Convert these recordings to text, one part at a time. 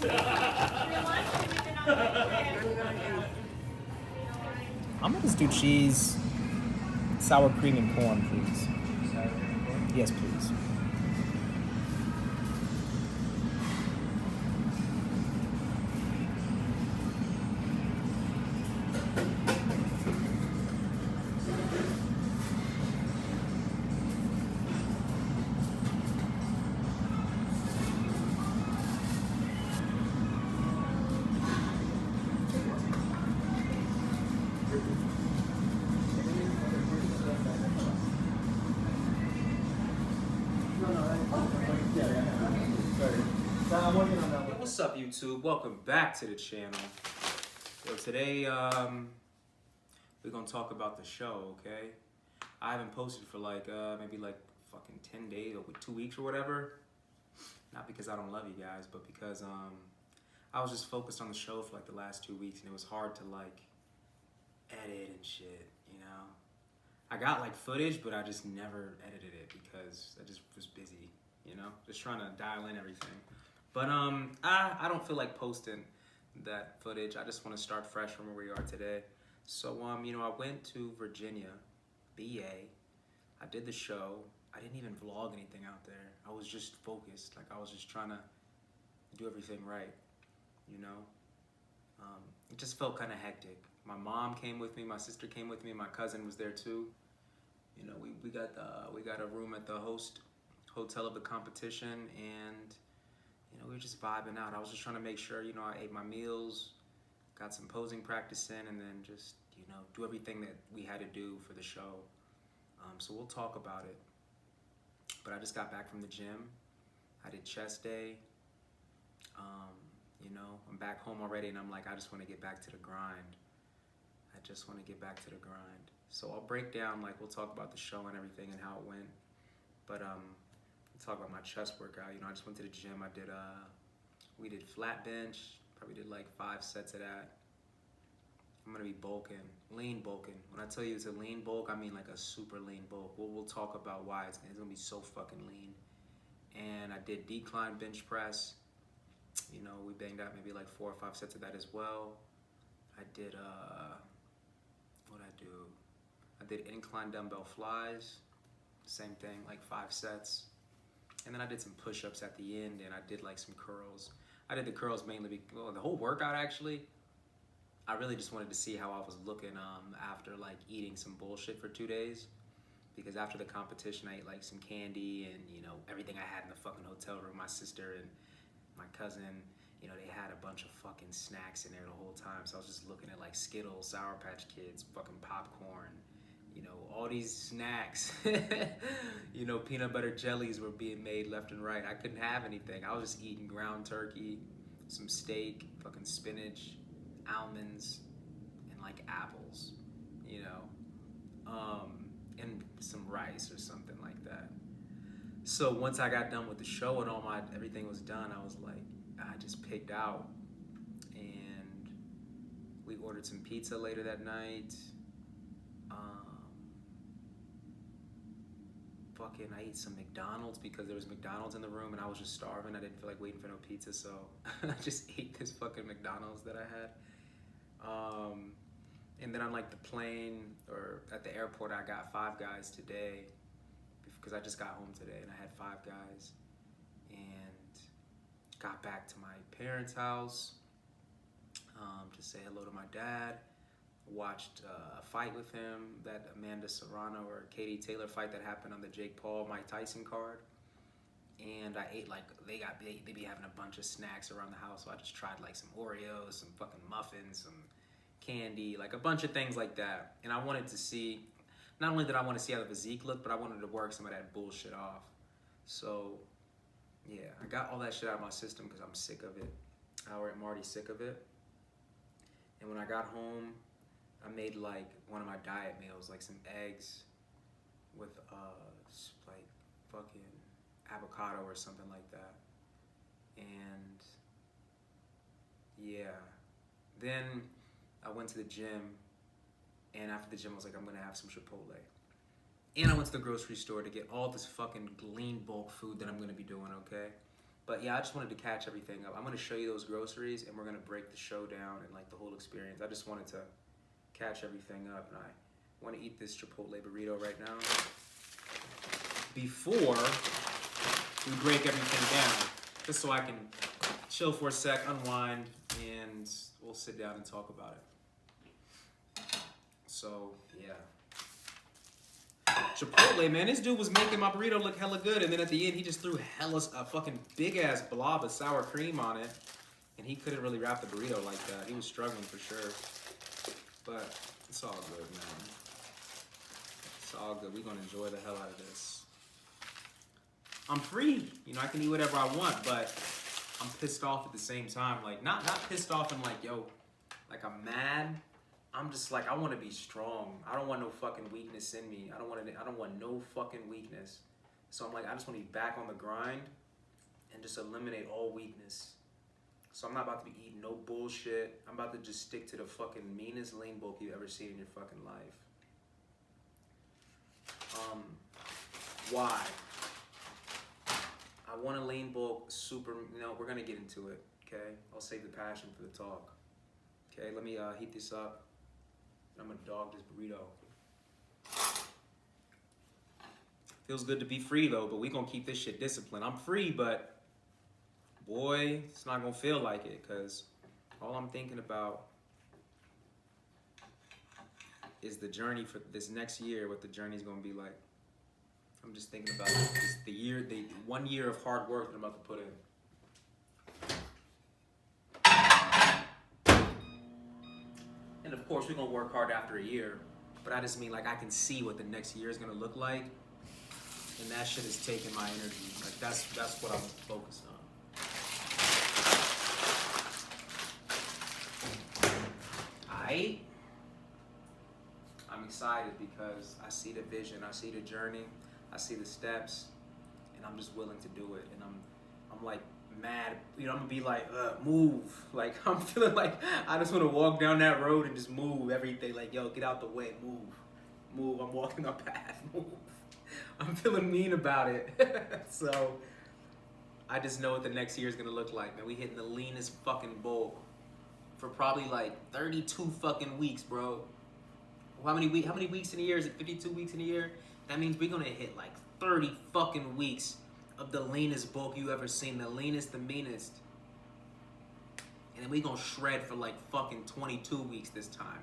I'm gonna just do cheese, sour cream, and corn, please. Yes, please. What's up, YouTube? Welcome back to the channel. So today, we're gonna talk about the show, okay? I haven't posted for like maybe like fucking 10 days or 2 weeks or whatever. Not because I don't love you guys, but because I was just focused on the show for like the last 2 weeks, and it was hard to like edit and shit, you know. I got like footage, but I just never edited it because I just was busy, you know, just trying to dial in everything. But I don't feel like posting that footage. I just want to start fresh from where we are today. So you know, I went to Virginia, BA. I did the show. I didn't even vlog anything out there. I was just focused. Like I was just trying to do everything right, you know. It just felt kind of hectic. My mom came with me. My sister came with me. My cousin was there too. You know, we got a room at the hotel of the competition, and you know, we were just vibing out. I was just trying to make sure, you know, I ate my meals, got some posing practice in, and then just, you know, do everything that we had to do for the show. So we'll talk about it. But I just got back from the gym. I did chest day. You know, I'm back home already, and I'm like, I just want to get back to the grind. I just want to get back to the grind. So I'll break down, like, we'll talk about the show and everything and how it went. But we'll talk about my chest workout. You know, I just went to the gym. I did we did flat bench. Probably did like 5 sets of that. I'm gonna be bulking, lean bulking. When I tell you it's a lean bulk, I mean like a super lean bulk. We'll talk about why it's gonna be so fucking lean. And I did decline bench press. You know, we banged out maybe like 4 or 5 sets of that as well. I did what'd I do? I did incline dumbbell flies. Same thing, like 5 sets. And then I did some push-ups at the end, and I did like some curls. I did the curls mainly, well, the whole workout actually, I really just wanted to see how I was looking after like eating some bullshit for 2 days. Because after the competition, I ate like some candy and, you know, everything I had in the fucking hotel room. My sister and my cousin, you know, they had a bunch of fucking snacks in there the whole time. So I was just looking at like Skittles, Sour Patch Kids, fucking popcorn, you know, all these snacks. You know, peanut butter jellies were being made left and right. I couldn't have anything. I was just eating ground turkey, some steak, fucking spinach, almonds, and like apples, you know, and some rice or something like that. So once I got done with the show and everything was done, I was like, I just picked out, and we ordered some pizza later that night. I ate some McDonald's because there was McDonald's in the room and I was just starving. I didn't feel like waiting for no pizza, so I just ate this fucking McDonald's that I had. And then on like the plane or at the airport, I got Five Guys today because I just got home today and I had Five Guys and got back to my parents' house to say hello to my dad. Watched a fight with him, that Amanda Serrano or Katie Taylor fight that happened on the Jake Paul Mike Tyson card. And I ate like they be having a bunch of snacks around the house, so I just tried like some Oreos, some fucking muffins, some candy, like a bunch of things like that. And I wanted to see, not only did I want to see how the physique looked, but I wanted to work some of that bullshit off. So yeah, I got all that shit out of my system because I'm sick of it. I'm already sick of it. And when I got home, I made like one of my diet meals, like some eggs with like fucking avocado or something like that. And yeah, then I went to the gym, and after the gym I was like, I'm gonna have some Chipotle. And I went to the grocery store to get all this fucking lean bulk food that I'm gonna be doing, okay? But yeah, I just wanted to catch everything up. I'm gonna show you those groceries, and we're gonna break the show down and like the whole experience. I just wanted to catch everything up, and I want to eat this Chipotle burrito right now before we break everything down, just so I can chill for a sec, unwind, and we'll sit down and talk about it. So yeah. Chipotle, man, this dude was making my burrito look hella good, and then at the end, he just threw a fucking big-ass blob of sour cream on it, and he couldn't really wrap the burrito like that. He was struggling for sure, but it's all good, man. It's all good. We're gonna enjoy the hell out of this. I'm free, you know, I can eat whatever I want, but I'm pissed off at the same time. Like, not pissed off and like, yo, like I'm mad. I'm just like, I want to be strong. I don't want no fucking weakness in me. I don't want no fucking weakness. So I'm like, I just want to be back on the grind and just eliminate all weakness. So I'm not about to be eating no bullshit. I'm about to just stick to the fucking meanest lean bulk you've ever seen in your fucking life. Why? I want a lean bulk super, you know, we're gonna get into it, okay? I'll save the passion for the talk. Okay, let me heat this up. I'm gonna dog this burrito. Feels good to be free though, but we gonna keep this shit disciplined. I'm free, but boy, it's not gonna feel like it, cause all I'm thinking about is the journey for this next year, what the journey's gonna be like. I'm just thinking about the 1 year of hard work that I'm about to put in. And of course, we're gonna work hard after a year, but I just mean like I can see what the next year is gonna look like, and that shit is taking my energy. Like that's what I'm focused on. I'm excited because I see the vision, I see the journey, I see the steps, and I'm just willing to do it. And I'm like mad, you know, I'm gonna be like, move. Like I'm feeling like I just wanna walk down that road and just move everything. Like, yo, get out the way, move. I'm walking the path, move. I'm feeling mean about it. So I just know what the next year is gonna look like, man. We hitting the leanest fucking bulk for probably like 32 fucking weeks, bro. How many weeks in a year? Is it 52 weeks in a year? That means we're gonna hit like 30 fucking weeks of the leanest bulk you ever seen, the leanest, the meanest. And then we gonna shred for like fucking 22 weeks this time.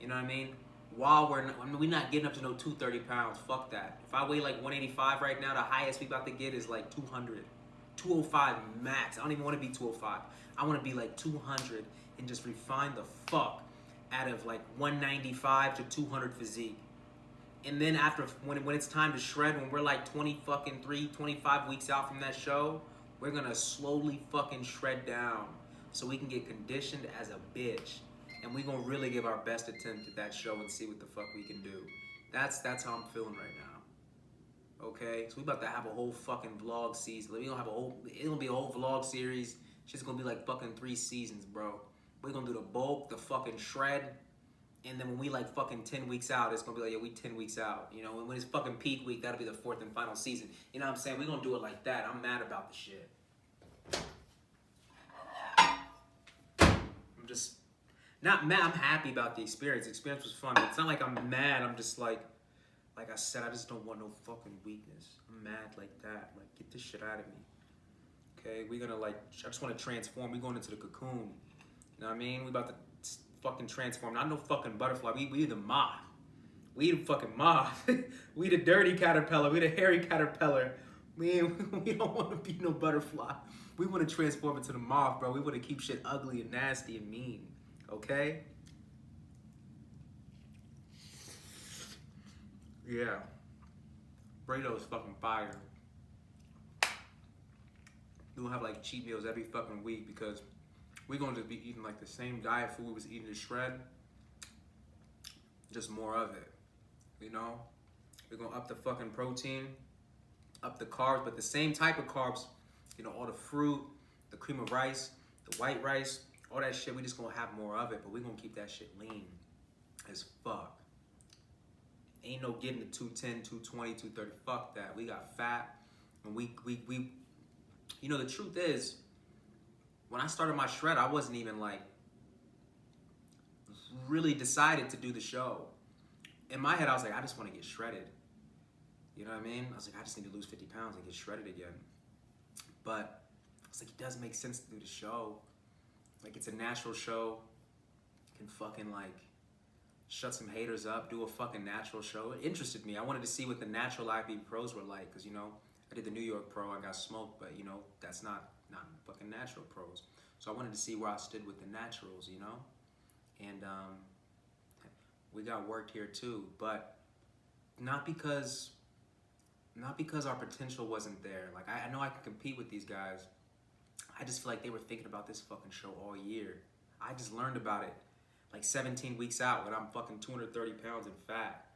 You know what I mean? While we're not getting up to no 230 pounds. Fuck that. If I weigh like 185 right now, the highest we about to get is like 200. 205 max. I don't even want to be 205. I want to be like 200 and just refine the fuck out of like 195 to 200 physique. And then after, when it's time to shred, when we're like 25 weeks out from that show, we're gonna slowly fucking shred down so we can get conditioned as a bitch. And we're gonna really give our best attempt at that show and see what the fuck we can do. That's how I'm feeling right now. Okay? So we about to have a whole fucking vlog season. It's gonna be a whole vlog series. Shit's gonna be like fucking 3 seasons, bro. We're gonna do the bulk, the fucking shred, and then when we like fucking 10 weeks out, it's gonna be like, yeah, we 10 weeks out, you know? And when it's fucking peak week, that'll be the 4th and final season. You know what I'm saying? We're gonna do it like that. I'm mad about the shit. I'm just, not mad, I'm happy about the experience. The experience was fun, but it's not like I'm mad. I'm just like I said, I just don't want no fucking weakness. I'm mad like that. Like, get this shit out of me. Okay, we're gonna like, I just wanna transform. We're going into the cocoon. You know what I mean? We about to fucking transform. Not no fucking butterfly. We the moth. We the fucking moth. We the dirty caterpillar. We the hairy caterpillar. We don't want to be no butterfly. We want to transform into the moth, bro. We want to keep shit ugly and nasty and mean. Okay? Yeah. Burrito is fucking fire. We gonna have like cheat meals every fucking week because we're going to be eating like the same diet food we was eating to shred, just more of it, you know? We're gonna up the fucking protein, up the carbs, but the same type of carbs, you know, all the fruit, the cream of rice, the white rice, all that shit, we just gonna have more of it, but we're gonna keep that shit lean as fuck. Ain't no getting to 210, 220, 230, fuck that. We got fat, and we You know, the truth is, when I started my shred, I wasn't even like really decided to do the show. In my head, I was like, I just want to get shredded. You know what I mean? I was like, I just need to lose 50 pounds and get shredded again. But I was like, it does make sense to do the show. Like, it's a natural show. Can fucking like shut some haters up, do a fucking natural show. It interested me. I wanted to see what the natural IFBB pros were like, because, you know, I did the New York pro, I got smoked, but, you know, that's not fucking natural pros. So I wanted to see where I stood with the naturals, you know? And we got worked here too, but not because our potential wasn't there. Like, I know I can compete with these guys. I just feel like they were thinking about this fucking show all year. I just learned about it like 17 weeks out when I'm fucking 230 pounds and fat.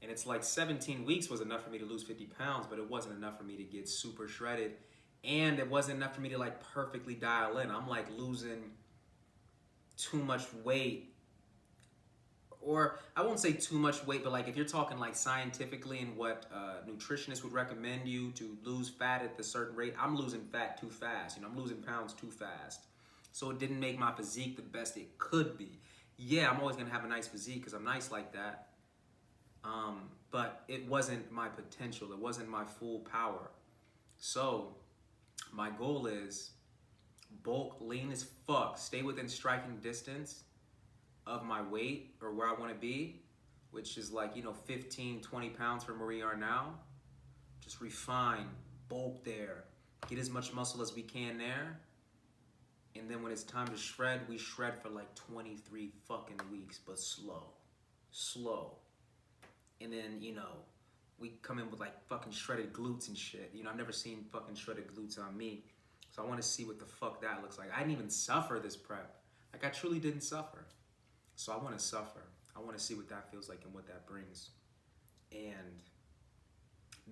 And it's like 17 weeks was enough for me to lose 50 pounds, but it wasn't enough for me to get super shredded. And it wasn't enough for me to like perfectly dial in. I'm like losing too much weight. Or I won't say too much weight, but like if you're talking like scientifically and what nutritionists would recommend you to lose fat at a certain rate, I'm losing fat too fast. You know, I'm losing pounds too fast. So it didn't make my physique the best it could be. Yeah, I'm always gonna have a nice physique because I'm nice like that. But it wasn't my potential. It wasn't my full power. So my goal is bulk, lean as fuck, stay within striking distance of my weight or where I want to be, which is like, you know, 15, 20 pounds from where we are now. Just refine, bulk there, get as much muscle as we can there. And then when it's time to shred, we shred for like 23 fucking weeks, but slow. And then, you know, we come in with like fucking shredded glutes and shit. You know, I've never seen fucking shredded glutes on me. So I want to see what the fuck that looks like. I didn't even suffer this prep. Like, I truly didn't suffer. So I want to suffer. I want to see what that feels like and what that brings. And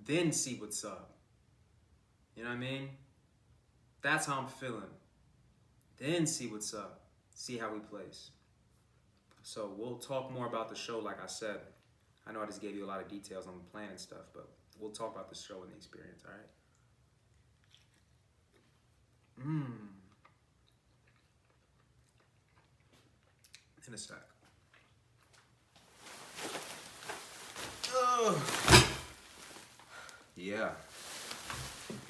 then see what's up. You know what I mean? That's how I'm feeling. Then see what's up. See how we place. So we'll talk more about the show, like I said. I know I just gave you a lot of details on the plan and stuff, but we'll talk about the show and the experience, all right? In a sec. Yeah.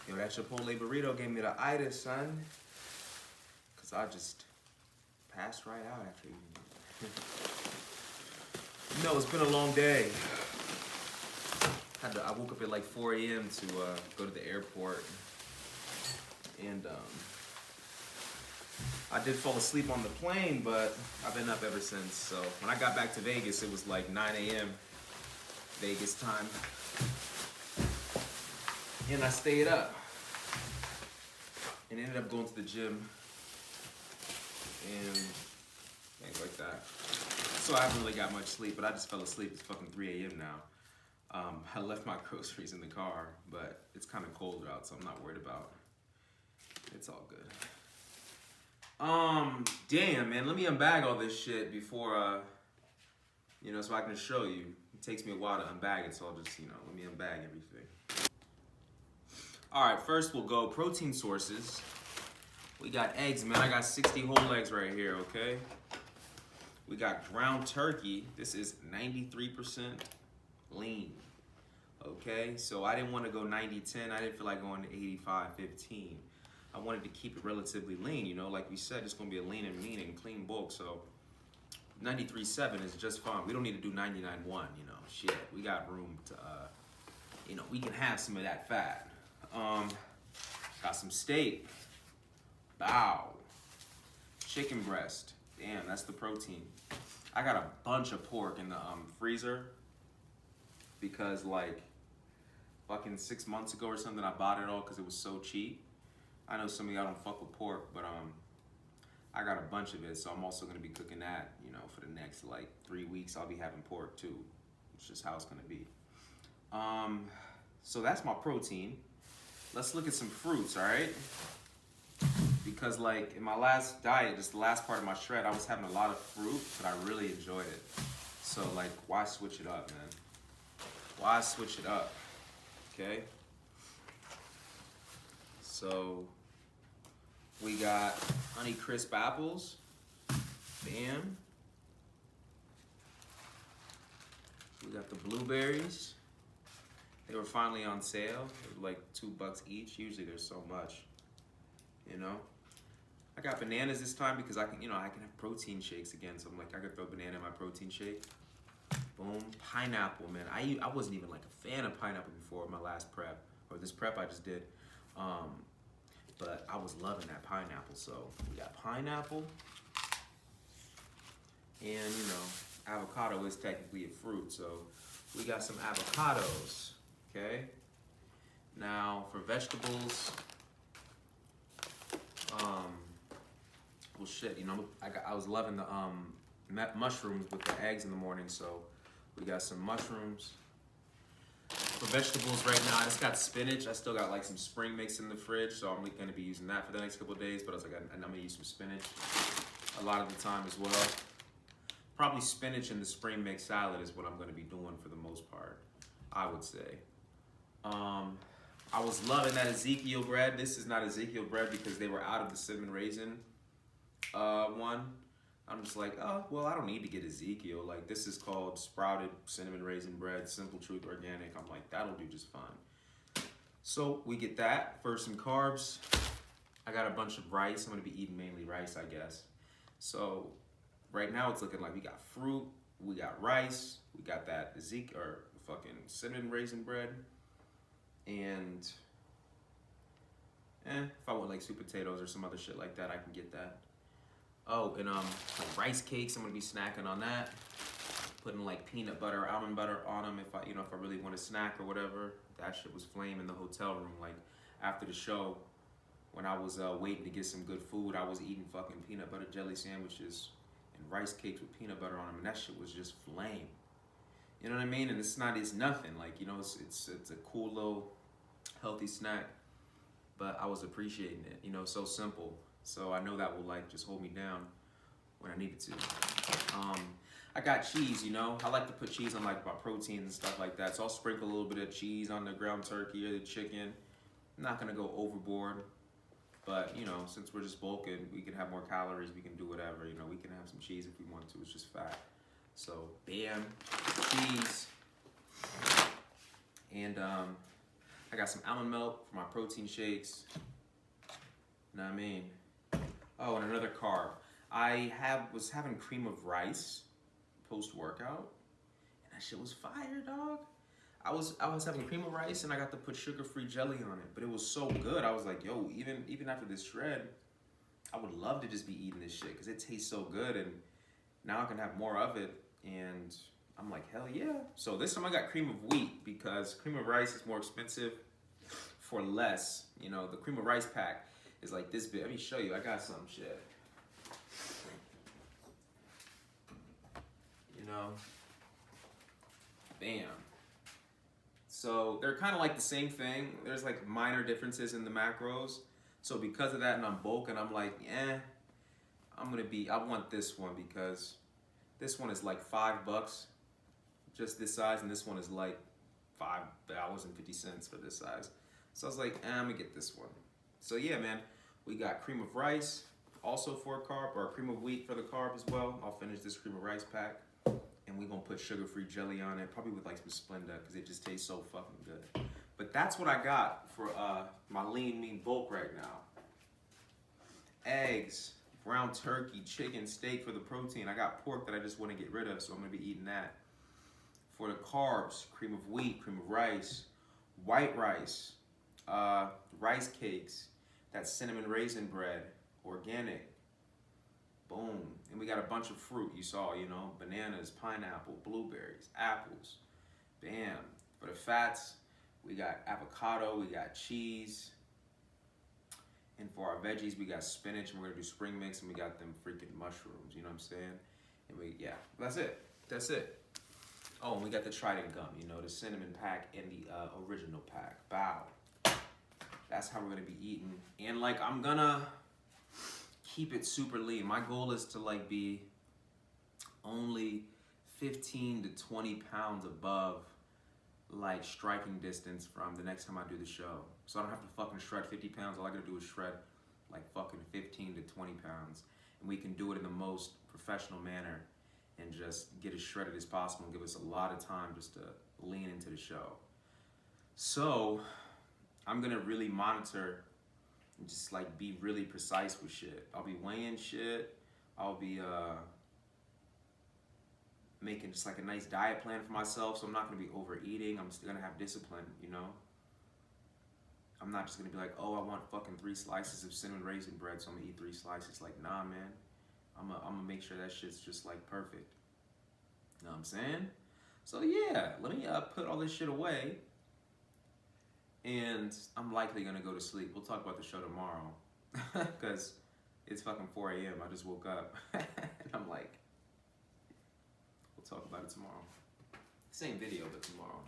Yo, that Chipotle burrito gave me the itis, son. Cause I just passed right out after eating it. You know, it's been a long day. I woke up at like 4 a.m. to go to the airport. And I did fall asleep on the plane, but I've been up ever since. So when I got back to Vegas, it was like 9 a.m. Vegas time. And I stayed up. And ended up going to the gym. And things like that. So I haven't really got much sleep, but I just fell asleep. It's fucking 3 a.m. now. I left my groceries in the car, but it's kind of cold out, so I'm not worried about it. It's all good. Damn, man, let me unbag all this shit before, you know, so I can show you. It takes me a while to unbag it, so I'll just, you know, let me unbag everything. All right, first we'll go protein sources. We got eggs, man. I got 60 whole eggs right here, okay? We got ground turkey. This is 93% lean, okay? So I didn't want to go 90-10. I didn't feel like going to 85-15. I wanted to keep it relatively lean, you know? Like we said, it's going to be a lean and mean and clean bulk, so 93.7 is just fine. We don't need to do 99.1, you know? Shit, we got room to, you know, we can have some of that fat. Got some steak. Bow. Chicken breast. Damn, that's the protein. I got a bunch of pork in the freezer because like fucking 6 months ago or something, I bought it all because it was so cheap. I know some of y'all don't fuck with pork, but I got a bunch of it, so I'm also gonna be cooking that, you know, for the next like 3 weeks. I'll be having pork too. It's just how it's gonna be. So that's my protein. Let's look at some fruits, all right? Because like in my last diet, just the last part of my shred, I was having a lot of fruit, but I really enjoyed it. So like, why switch it up, man? Why switch it up, okay? So We got Honey Crisp apples. Bam. We got the blueberries. They were finally on sale. They were like $2 each. Usually there's so much, you know. I got bananas this time because I can have protein shakes again. So I'm like, I could throw banana in my protein shake. Boom. Pineapple, man. I wasn't even like a fan of pineapple before my last prep, or this prep I just did. But I was loving that pineapple. So we got pineapple, and avocado is technically a fruit. So we got some avocados. Okay. Now for vegetables, well shit, I was loving the mushrooms with the eggs in the morning, so we got some mushrooms. For vegetables right now, I just got spinach. I still got like some spring mix in the fridge, so I'm gonna be using that for the next couple of days, but I was like, I'm gonna use some spinach a lot of the time as well. Probably spinach and the spring mix salad is what I'm gonna be doing for the most part, I would say. I was loving that Ezekiel bread. This is not Ezekiel bread because they were out of the cinnamon raisin one. I'm just like, oh, well, I don't need to get Ezekiel. Like, this is called sprouted cinnamon raisin bread, Simple Truth Organic. I'm like, that'll do just fine. So we get that for some carbs. I got a bunch of rice. I'm gonna be eating mainly rice, I guess. So right now it's looking like we got fruit, we got rice, we got that Ezekiel or fucking cinnamon raisin bread. And if I want like sweet potatoes or some other shit like that, I can get that. Oh, and like rice cakes, I'm gonna be snacking on that. Putting like peanut butter, almond butter on them if I really want to snack or whatever. That shit was flame in the hotel room. Like after the show, when I was waiting to get some good food, I was eating fucking peanut butter jelly sandwiches and rice cakes with peanut butter on them, and that shit was just flame. You know what I mean? And it's nothing. Like, it's a cool little healthy snack, but I was appreciating it. So simple. So I know that will like just hold me down when I need it to. I got cheese. I like to put cheese on like my proteins and stuff like that. So I'll sprinkle a little bit of cheese on the ground turkey or the chicken. I'm not gonna go overboard, but since we're just bulking, we can have more calories. We can do whatever. We can have some cheese if we want to. It's just fat. So bam, cheese, and I got some almond milk for my protein shakes. You know what I mean? Oh, and another carb. I was having cream of rice post workout, and that shit was fire, dog. I was having cream of rice, and I got to put sugar-free jelly on it, but it was so good. I was like, yo, even after this shred, I would love to just be eating this shit because it tastes so good, and now I can have more of it. And I'm like, hell yeah. So this time I got cream of wheat because cream of rice is more expensive for less. The cream of rice pack is like this big. Let me show you. I got some shit. Bam. So they're kind of like the same thing. There's like minor differences in the macros. So because of that, and I'm bulking, I'm like, I want this one because this one is like $5, just this size, and this one is like $5.50 for this size. So I was like, I'm gonna get this one. So yeah, man, we got cream of rice, also for a carb, or cream of wheat for the carb as well. I'll finish this cream of rice pack, and we're gonna put sugar-free jelly on it, probably with like some Splenda, because it just tastes so fucking good. But that's what I got for my lean mean bulk right now. Eggs, ground turkey, chicken, steak for the protein. I got pork that I just want to get rid of, so I'm going to be eating that. For the carbs, cream of wheat, cream of rice, white rice, rice cakes, that cinnamon raisin bread, organic. Boom. And we got a bunch of fruit, you saw, bananas, pineapple, blueberries, apples. Bam. For the fats, we got avocado, we got cheese. And for our veggies, we got spinach, and we're gonna do spring mix, and we got them freaking mushrooms, you know what I'm saying? And that's it. Oh, and we got the Trident gum, the cinnamon pack and the original pack. Bow. That's how we're gonna be eating. And like, I'm gonna keep it super lean. My goal is to like be only 15 to 20 pounds above like striking distance from the next time I do the show. So I don't have to fucking shred 50 pounds. All I gotta do is shred like fucking 15 to 20 pounds. And we can do it in the most professional manner and just get as shredded as possible and give us a lot of time just to lean into the show. So I'm gonna really monitor and just like be really precise with shit. I'll be weighing shit. I'll be making just like a nice diet plan for myself, so I'm not gonna be overeating. I'm still gonna have discipline, you know? I'm not just gonna be like, oh, I want fucking 3 slices of cinnamon raisin bread, so I'm gonna eat 3 slices. Like, nah, man. I'm gonna make sure that shit's just like perfect. You know what I'm saying? So yeah, let me put all this shit away, and I'm likely gonna go to sleep. We'll talk about the show tomorrow, because it's fucking 4 a.m. I just woke up, and I'm like, we'll talk about it tomorrow. Same video, but tomorrow.